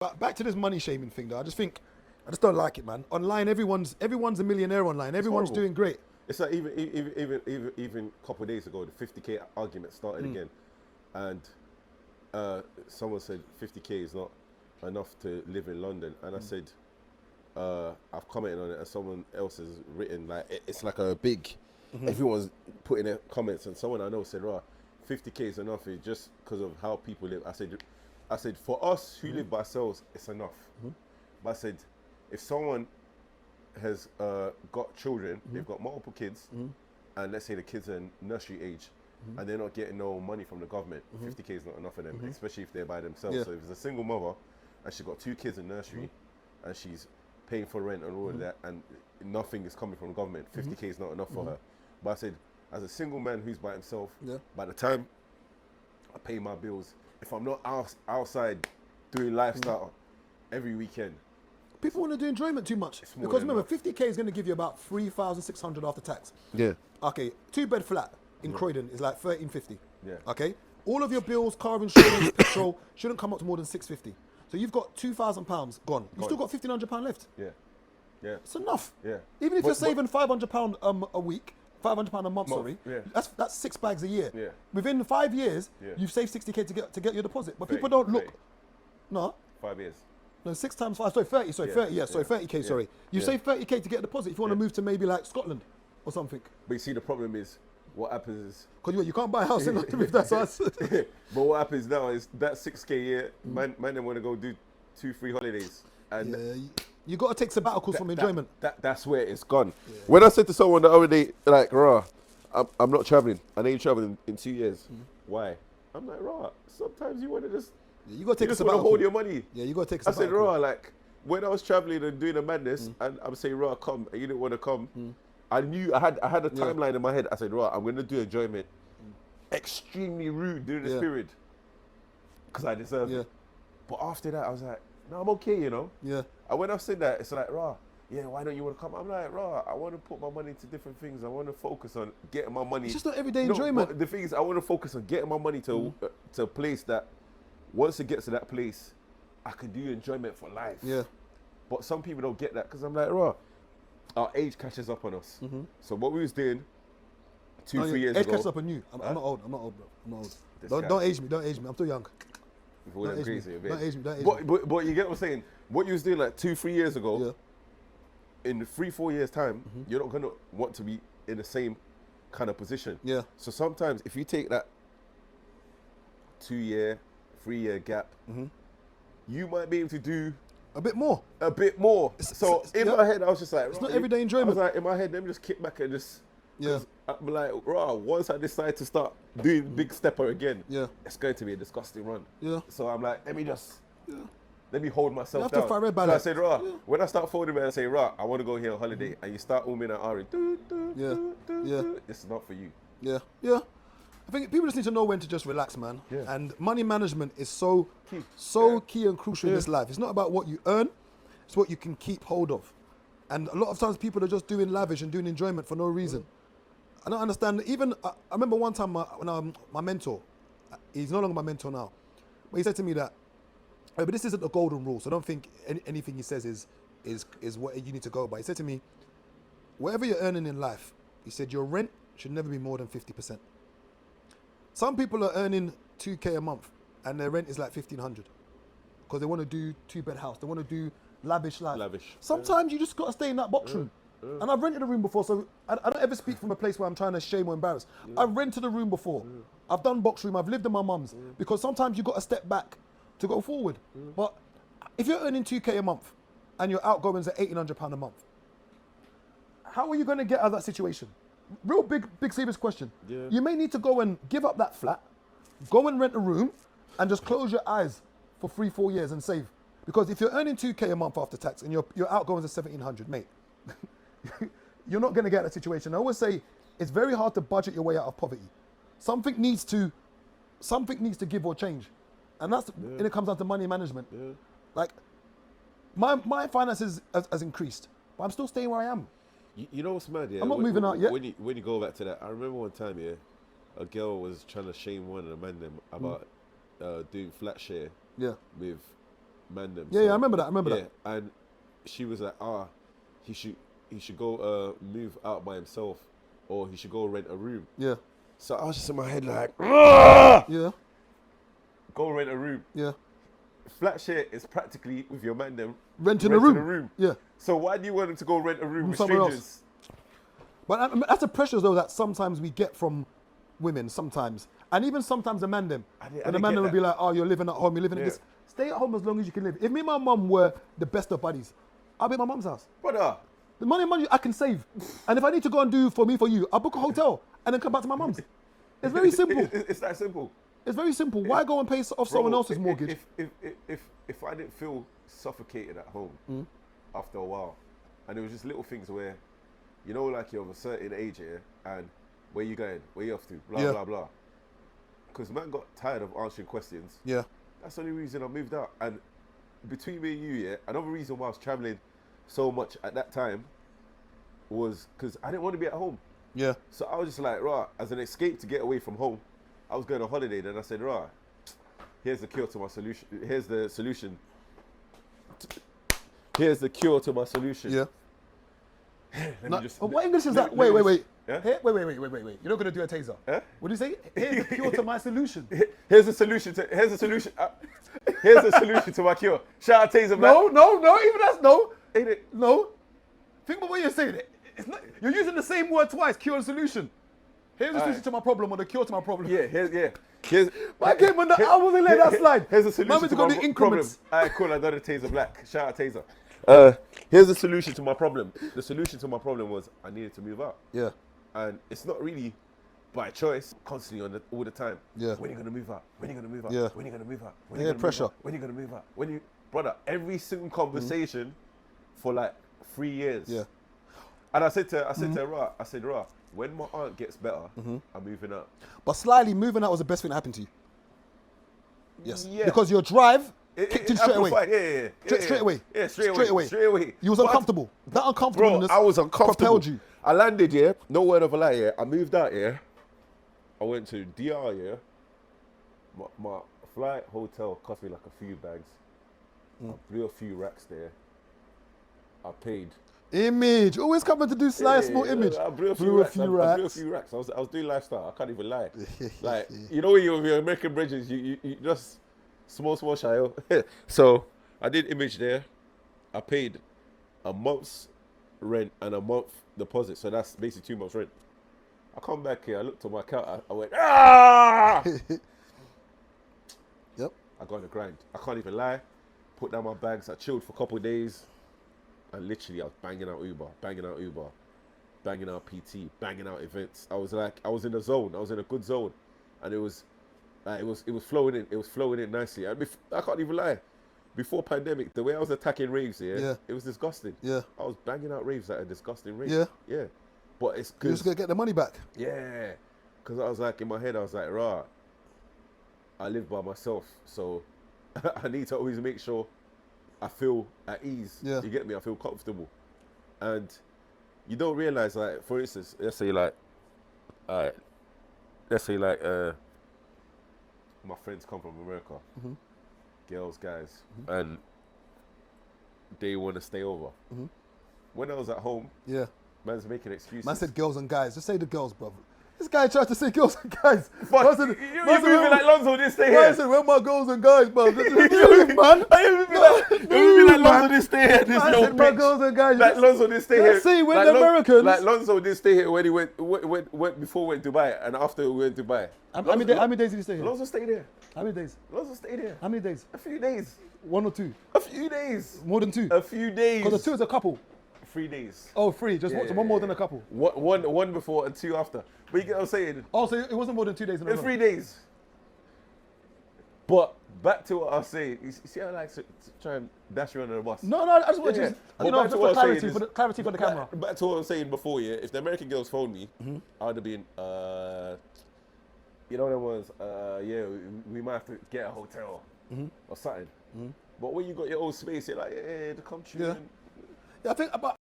But back to this money shaming thing, though. I just don't like it, man. Online, everyone's a millionaire online. Everyone's horrible. doing great. It's like even a couple of days ago, the 50k argument started again, and someone said 50k is not enough to live in London, and I said I've commented on it, and someone else has written like it's like a big. Everyone's putting their comments, and someone I know said, "Right, 50k is enough. It's just because of how people live." I said for us who live by ourselves, it's enough. But I said, if someone has got children, they've got multiple kids, and let's say the kids are in nursery age, and they're not getting no money from the government, 50k is not enough for them, especially if they're by themselves. Yeah. So if it's a single mother, and she's got 2 kids in nursery, and she's paying for rent and all of that, and nothing is coming from the government, 50k is not enough for her. But I said, as a single man who's by himself, by the time I pay my bills, if I'm not outside doing lifestyle every weekend, People want to do enjoyment too much. more Because than remember, enough. 50k is going to give you about 3,600 after tax. yeah, Okay, 2-bed flat in Croydon is like 1350. Yeah. Okay, all of your bills, car insurance, petrol shouldn't come up to more than 650. So you've got £2,000 gone. You've still got £1,500 left. yeah, yeah. It's enough. Yeah. Even if But- you're saving £500 a week, £500 a month, sorry. yeah. That's 6 bags a year. Yeah. Within 5 years, Yeah. you've saved 60k to get your deposit. But 30, people don't look. 30. No. 5 years. No, 6 times 5, sorry, 30, sorry, Yeah, 30, yeah, yeah, sorry, 30k, yeah, sorry. You yeah. save 30k to get a deposit if you want to Yeah. move to maybe like Scotland or something. But you see, the problem is, what happens is, Because you can't buy a house in London if that's us. but what happens now is that 6k a year, man them want to go do 2-3 holidays. And Yeah, you got to take sabbaticals from enjoyment. that's where it's gone. When I said to someone the other day, like, rah, I'm not traveling. I ain't traveling in 2 years. Why? I'm like, rah, sometimes you want to just, You got to you take a just want to sabbatical. hold your money. Yeah, you got to take a I said, sabbatical. rah, like, when I was traveling and doing the madness, and I'm saying, rah, come, and you didn't want to come, I knew, I had a timeline in my head. I said, rah, I'm going to do enjoyment. Extremely rude during this Yeah. period. Because I deserve Yeah, it. But after that, I was like, no, I'm okay, you know. yeah. And when I've said that, it's like, rah, yeah, why don't you want to come? I'm like, rah, I want to put my money into different things. I want to focus on getting my money. It's just not everyday No, enjoyment. but the thing is, I want to focus on getting my money to a place that, once it gets to that place, I can do enjoyment for life. Yeah. But some people don't get that because I'm like, rah, our age catches up on us. So what we was doing 2-3 years Age ago, catches up on you. I'm not old. I'm not old, bro. I'm not old. This Don't, guy. don't age me. Don't age me. I'm still young. with all them Don't age me. crazy events. Don't age me. Don't age me. But you get what I'm saying? What you was doing like 2-3 years ago, Yeah. in 3-4 years time, you're not gonna want to be in the same kind of position. Yeah. So sometimes if you take that 2-year, 3-year gap, you might be able to do A bit more. a bit more. So in yeah. my head, I was just like, It's "Rah," not everyday I enjoyment. was like, in my head, let me just kick back and just. Yeah. 'cause I'm like, rah, once I decide to start doing big stepper again, Yeah. it's going to be a disgusting run. Yeah. So I'm like, let me hold myself You have to down. fight red So I balance. said, rah, when I start folding and I say, rah, I want to go here on holiday, and you start umming and ahhing, Yeah. Yeah. it's not for you. Yeah. Yeah. I think people just need to know when to just relax, man. Yeah. And money management is so Key. key and crucial in this life. It's not about what you earn, it's what you can keep hold of. And a lot of times people are just doing lavish and doing enjoyment for no reason. I don't understand. Even I remember one time when my mentor, he's no longer my mentor now, but he said to me that, "Oh, but this isn't the golden rule, so I don't think anything he says is what you need to go by." He said to me, "Whatever you're earning in life," he said, "your rent should never be more than 50%. Some people are earning 2k a month and their rent is like 1,500 because they want to do 2-bed house. They want to do lavish life. Lavish. Sometimes you just got to stay in that box room. And I've rented a room before, so I don't ever speak from a place where I'm trying to shame or embarrass. I've rented a room before. I've done box room. I've lived in my mum's because sometimes you got to step back to go forward. But if you're earning 2k a month and your outgoings are £1,800 a month, how are you going to get out of that situation? Real big serious question. Yeah. You may need to go and give up that flat, go and rent a room, and just close your eyes for 3-4 years and save. Because if you're earning 2k a month after tax and your outgoings are 1,700, mate, you're not going to get that situation. I always say it's very hard to budget your way out of poverty. Something needs to give or change, and and it comes down to money management. Like my finances has increased, but I'm still staying where I am. You know what's mad, yeah? I'm not moving out yet. When you go back to that, I remember one time, yeah, a girl was trying to shame one of the men them about doing flat share Yeah. with Mandem. Yeah, I remember that. I remember that. And she was like, he should go move out by himself, or he should go rent a room. Yeah. So I was just in my head like, "Ah! Yeah. Go rent a room." Yeah. Flat share is practically with your Mandem Renting a room. Yeah. So why do you want him to go rent a room with somewhere strangers? else. But that's the pressures though that sometimes we get from women sometimes, and even sometimes the man them. And the man them will be like, "Oh, you're living at home. You're living at this. Stay at home as long as you can live." If me and my mum were the best of buddies, I'll be at my mum's house. Brother, The money I can save, and if I need to go and do for you, I'll book a hotel and then come back to my mum's. It's very simple. It's that simple. It's very simple. Why go and pay off someone else's mortgage? If I didn't feel suffocated at home after a while, and there was just little things where, you know, like you're of a certain age here, and where you going, where you off to, blah blah blah. Because man got tired of answering questions. Yeah. That's the only reason I moved out. And between me and you, yeah, another reason why I was traveling so much at that time was because I didn't want to be at home. Yeah. So I was just like, right, as an escape to get away from home, I was going on holiday. Then I said, right, here's the cure to my solution. Here's the solution. Here's the cure to my solution. Yeah. Let me just, what English is that? Wait. Yeah? Wait. You're not gonna do a taser. Eh? What do you say? Here's the cure to my solution. Here's the solution to. Here's the solution. Here's the solution to my cure. Shout out Taser Black. No. Even that's no. Ain't it? No. Think about what you're saying. It's not, you're using the same word twice. Cure and solution. Here's the solution to my problem, or the cure to my problem. Yeah. Here's. I came on the. I wasn't letting that slide. Here's the solution to go my to problem. increments. Alright, cool. I done a Taser Black. Shout out Taser. Here's the solution to my problem. The solution to my problem was I needed to move out. Yeah. And it's not really by choice, constantly all the time. Yeah. When are you gonna move out? When are you gonna move out? Yeah. When are you gonna move out? Yeah, pressure. When are you gonna move out? Brother, every single conversation for like 3 years. Yeah. And I said to her, Ra, when my aunt gets better, I'm moving out. But slightly moving out was the best thing that happened to you. Yes. Yeah. Because your drive kicked in straight away. Yeah. Straight away. Yeah, straight away. You was But uncomfortable. That uncomfortableness Bro, I was uncomfortable. propelled you. I landed, yeah. No word of a lie, yeah. I moved out, yeah. I went to DR, yeah. My flight, hotel cost me like a few bags. I blew a few racks there. I paid. Image. Always coming to do small image. I blew a few Blew a racks. few I blew a racks. few racks. I was doing lifestyle. I can't even lie. Like, you know when you're with your American bridges, you just small shy. So I did image there. I paid a month's rent and a month deposit. So that's basically 2 months rent. I come back here, I looked at my account, I went, ah! Yep. I got on the grind. I can't even lie. Put down my bags, I chilled for a couple of days. And literally I was banging out Uber, banging out PT, banging out events. I was in a zone. I was in a good zone. And it was flowing in. It was flowing in nicely. I can't even lie. Before pandemic, the way I was attacking raves, it was disgusting. Yeah. I was banging out raves at a disgusting rate. Yeah. But it's You're good. just gonna get the money back. Yeah. Because I was like, in my head, I was like, rah, I live by myself. So I need to always make sure I feel at ease. Yeah. You get me? I feel comfortable. And you don't realize, like, for instance, let's say my friends come from America, girls, guys, and they want to stay over. When I was at home, Yeah. man's making excuses. Man said girls and guys. Just say the girls, brother. This guy tried to say girls and guys. But you're moving like Lonzo, this stay I here. said, where my girls and guys, bro? Move, man. You're moving like Lonzo, this stay here. This I little said, my bitch. girls and guys. Like Lonzo did stay here. See, we're like the Americans. Like Lonzo did stay here when he went before we went to Dubai and after we went to Dubai. How many days did you stay here? Lonzo stayed there. How many days? Lonzo stayed there. How many days? A few days. 1 or 2? A few days. More than 2? A few days. Because the 2 is a couple. 3 days. Oh, 3. Just one more than a couple. One before and 2 after. But you get what I'm saying? Oh, so it wasn't more than 2 days in a row. 3 days. But back to what I was saying. You see how I like to try and dash you under the bus? No, I just want to, But back to just what for I was clarity, saying is- clarity for the camera. Back to what I was saying before, yeah. If the American girls phoned me, I would have been, you know what it was? Yeah, we might have to get a hotel or something. But when you got your own space, you're like, yeah, the country. Yeah. Yeah, I think about